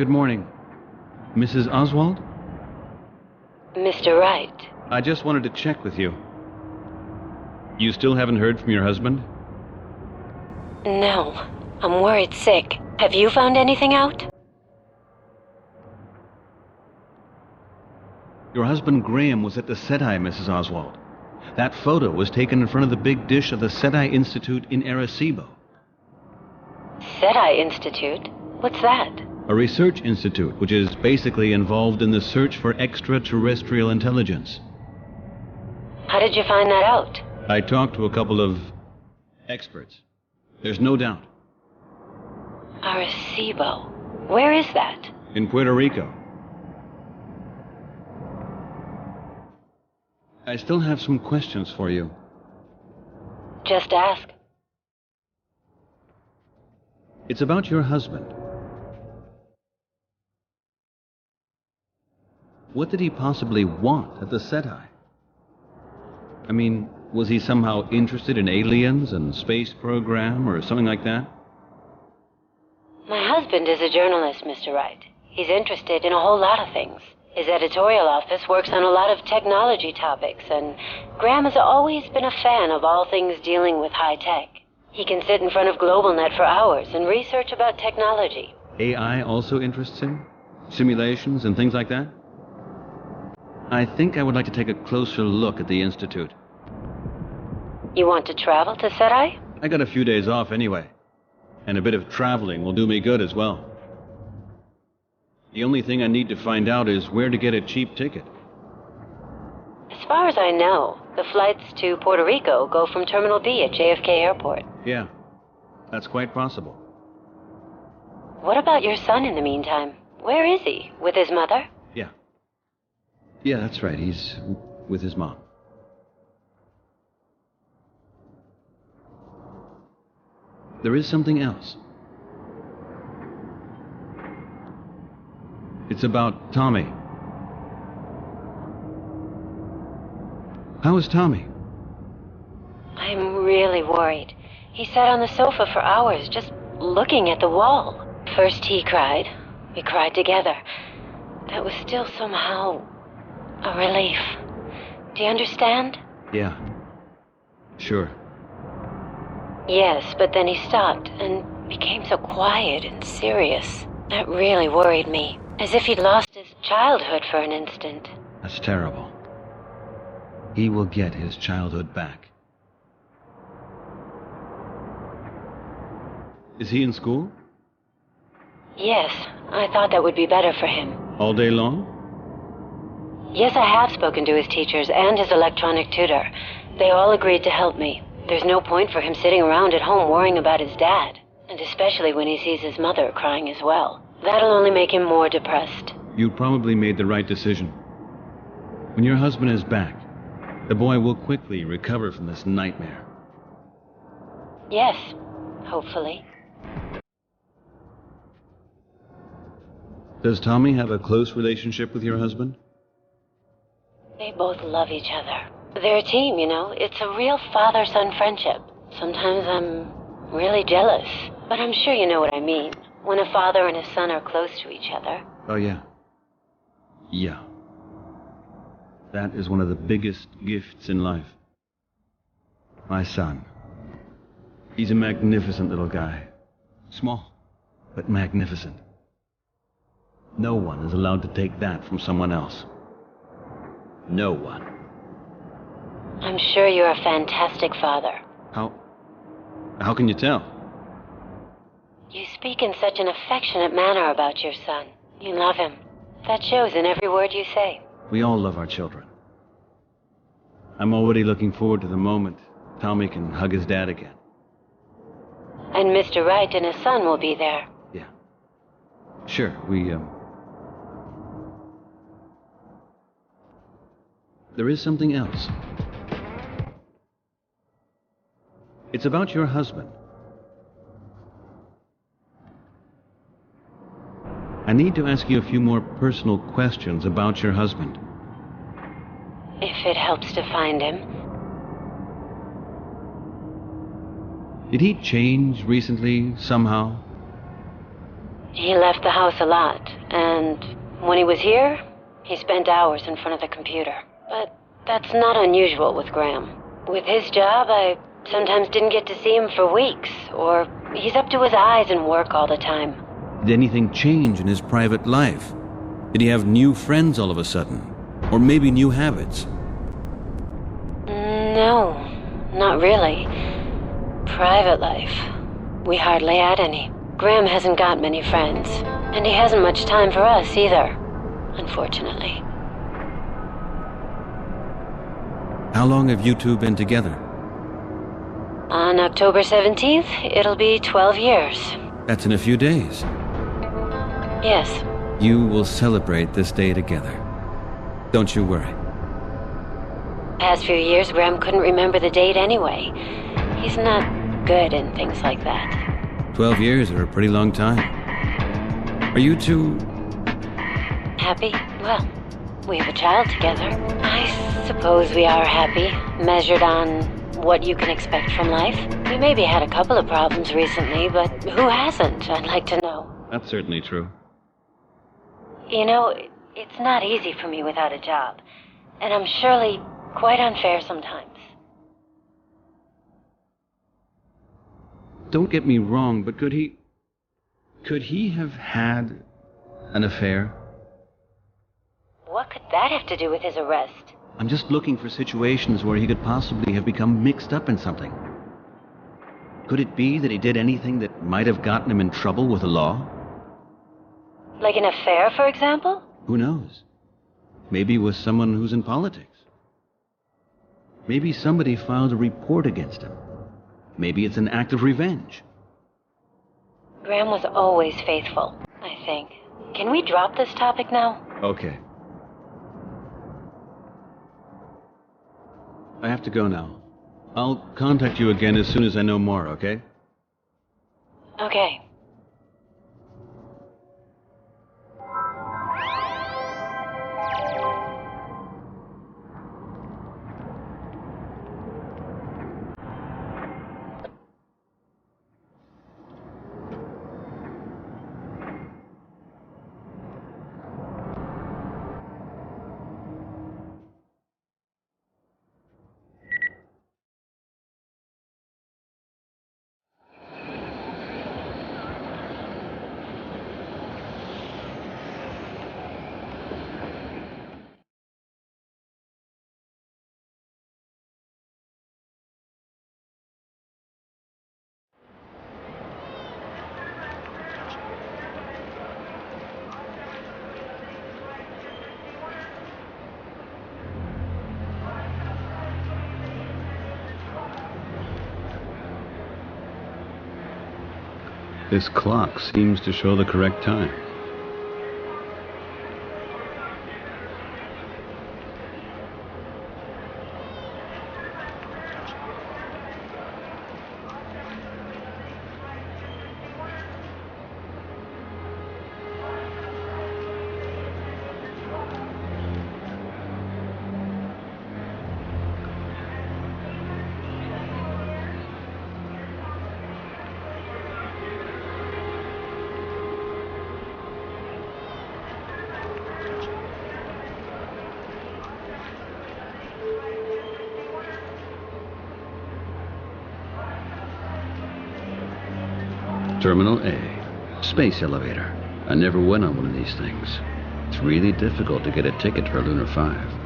Good morning. Mrs. Oswald? Mr. Wright. I just wanted to check with you. You still haven't heard from your husband? No, I'm worried sick. Have you found anything out? Your husband Graham was at the SETI, Mrs. Oswald. That photo was taken in front of the big dish of the SETI Institute in Arecibo. SETI Institute? What's that? A research institute which is basically involved in the search for extraterrestrial intelligence. How did you find that out? I talked to a couple of experts. There's no doubt. Arecibo. Where is that? In Puerto Rico. I still have some questions for you. Just ask. It's about your husband. What did he possibly want at the SETI? I mean, was he somehow interested in aliens and space program or something like that? My husband is a journalist, Mr. Wright. He's interested in a whole lot of things. His editorial office works on a lot of technology topics, and Graham has always been a fan of all things dealing with high tech. He can sit in front of GlobalNet for hours and research about technology. AI also interests him? Simulations and things like that? I think I would like to take a closer look at the Institute. You want to travel to SETI? I got a few days off anyway, and a bit of traveling will do me good as well. The only thing I need to find out is where to get a cheap ticket. As far as I know, the flights to Puerto Rico go from Terminal B at JFK Airport. Yeah, that's quite possible. What about your son in the meantime? Where is he? With his mother? Yeah, that's right. He's with his mom. There is something else. It's about Tommy. How is Tommy? I'm really worried. He sat on the sofa for hours, just looking at the wall. First he cried. We cried together. That was still somehow a relief. Do you understand? Yeah. Sure. Yes, but then he stopped and became so quiet and serious. That really worried me. As if he'd lost his childhood for an instant. That's terrible. He will get his childhood back. Is he in school? Yes, I thought that would be better for him. All day long? Yes, I have spoken to his teachers and his electronic tutor. They all agreed to help me. There's no point for him sitting around at home worrying about his dad. And especially when he sees his mother crying as well. That'll only make him more depressed. You probably made the right decision. When your husband is back, the boy will quickly recover from this nightmare. Yes, hopefully. Does Tommy have a close relationship with your husband? They both love each other. They're a team, you know. It's a real father-son friendship. Sometimes I'm really jealous, but I'm sure you know what I mean. When a father and his son are close to each other. Oh, yeah. Yeah. That is one of the biggest gifts in life. My son. He's a magnificent little guy. Small, but magnificent. No one is allowed to take that from someone else. No one. I'm sure you're a fantastic father. How can you tell? You speak in such an affectionate manner about your son. You love him. That shows in every word you say. We all love our children. I'm already looking forward to the moment Tommy can hug his dad again. And Mr. Wright and his son will be there. Yeah. Sure, There is something else. It's about your husband. I need to ask you a few more personal questions about your husband. If it helps to find him. Did he change recently, somehow? He left the house a lot, and when he was here, he spent hours in front of the computer. But that's not unusual with Graham. With his job, I sometimes didn't get to see him for weeks, or he's up to his eyes in work all the time. Did anything change in his private life? Did he have new friends all of a sudden? Or maybe new habits? No, not really. Private life. We hardly had any. Graham hasn't got many friends, and he hasn't much time for us either, unfortunately. How long have you two been together? On October 17th, it'll be 12 years. That's in a few days. Yes. You will celebrate this day together. Don't you worry. Past few years, Graham couldn't remember the date anyway. He's not good in things like that. 12 years are a pretty long time. Are you two... Happy? Well, we have a child together. I suppose we are happy, measured on what you can expect from life. We maybe had a couple of problems recently, but who hasn't, I'd like to know. That's certainly true. You know, it's not easy for me without a job, and I'm surely quite unfair sometimes. Don't get me wrong, but could he have had an affair? What could that have to do with his arrest? I'm just looking for situations where he could possibly have become mixed up in something. Could it be that he did anything that might have gotten him in trouble with the law? Like an affair, for example? Who knows? Maybe with someone who's in politics. Maybe somebody filed a report against him. Maybe it's an act of revenge. Graham was always faithful, I think. Can we drop this topic now? Okay. I have to go now. I'll contact you again as soon as I know more, okay? Okay. This clock seems to show the correct time. Terminal A. Space elevator. I never went on one of these things. It's really difficult to get a ticket for Lunar 5.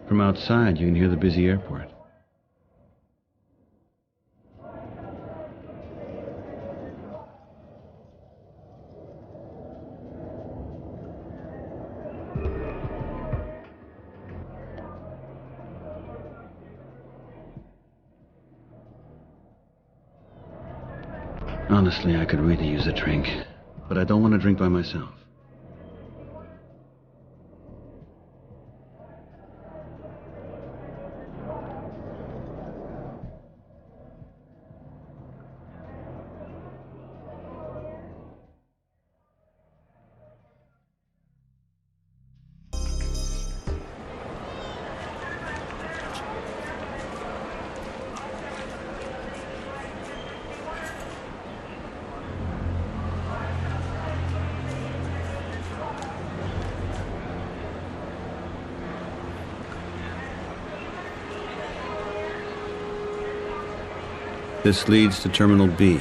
From outside, you can hear the busy airport. Honestly, I could really use a drink, but I don't want to drink by myself. This leads to Terminal B,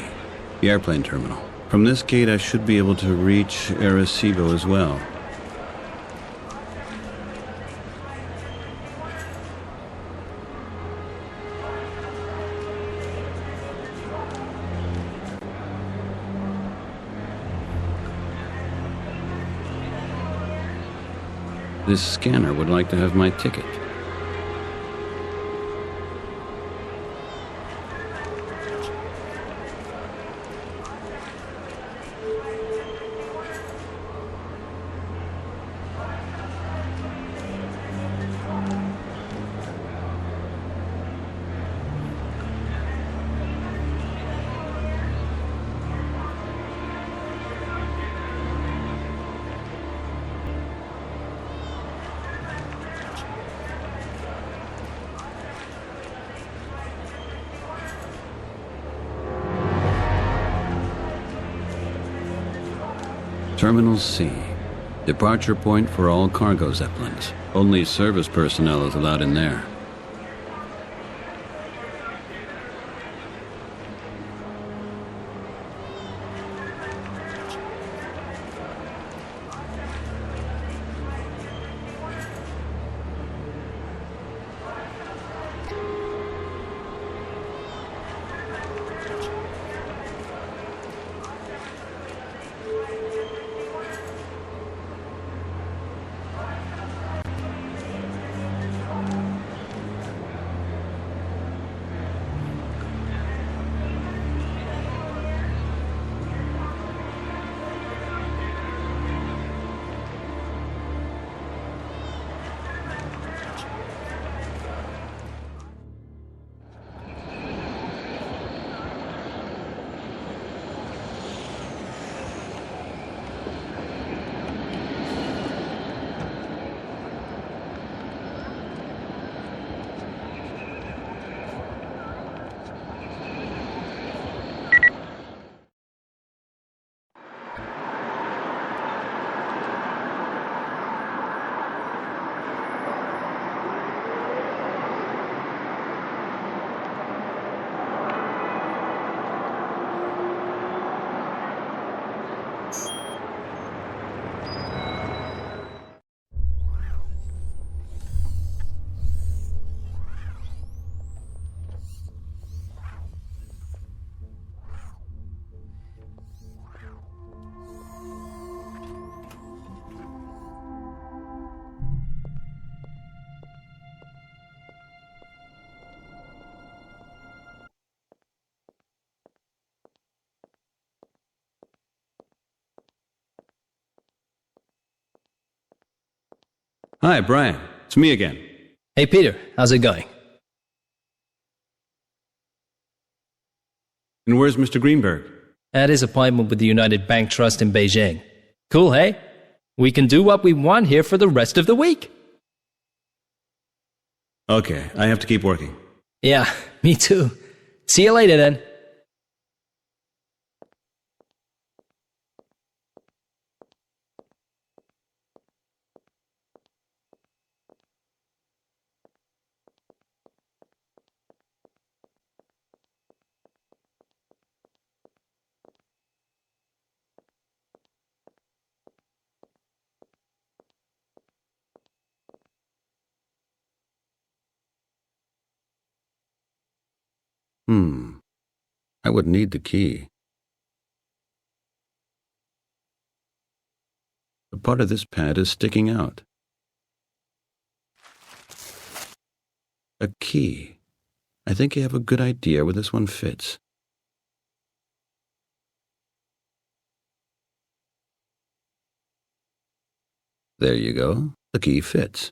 the airplane terminal. From this gate, I should be able to reach Arecibo as well. This scanner would like to have my ticket. Terminal C. Departure point for all cargo Zeppelins. Only service personnel is allowed in there. Hi, Brian. It's me again. Hey, Peter. How's it going? And where's Mr. Greenberg? At his appointment with the United Bank Trust in Beijing. Cool, hey? We can do what we want here for the rest of the week. Okay, I have to keep working. Yeah, me too. See you later, then. I would need the key. A part of this pad is sticking out. A key. I think I have a good idea where this one fits. There you go. The key fits.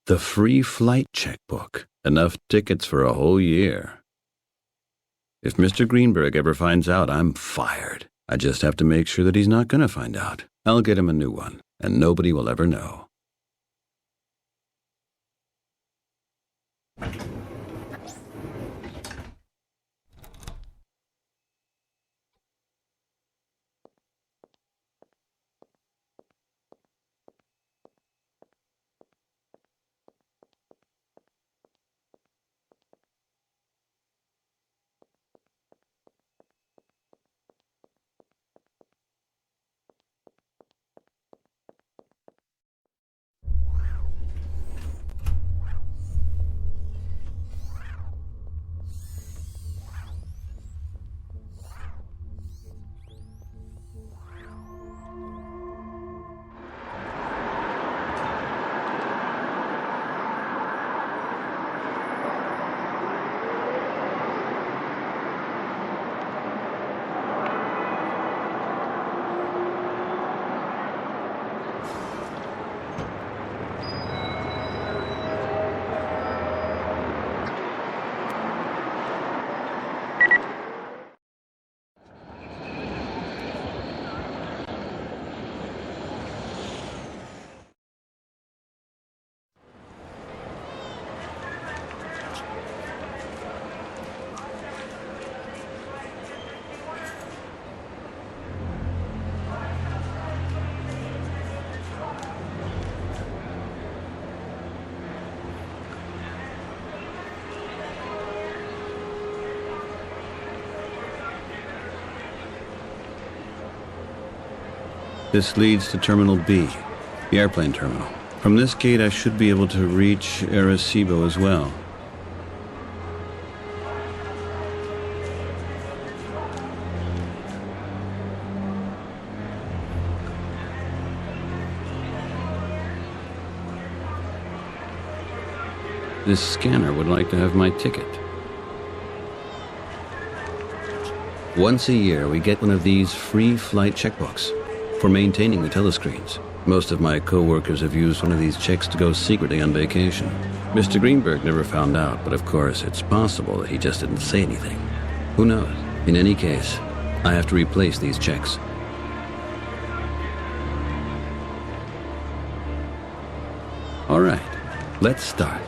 The free flight checkbook. Enough tickets for a whole year. If Mr. Greenberg ever finds out, I'm fired. I just have to make sure that he's not going to find out. I'll get him a new one, and nobody will ever know. This leads to Terminal B, the airplane terminal. From this gate, I should be able to reach Arecibo as well. This scanner would like to have my ticket. Once a year, we get one of these free flight checkbooks for maintaining the telescreens. Most of my co-workers have used one of these checks to go secretly on vacation. Mr. Greenberg never found out, but of course it's possible that he just didn't say anything. Who knows? In any case, I have to replace these checks. All right, let's start.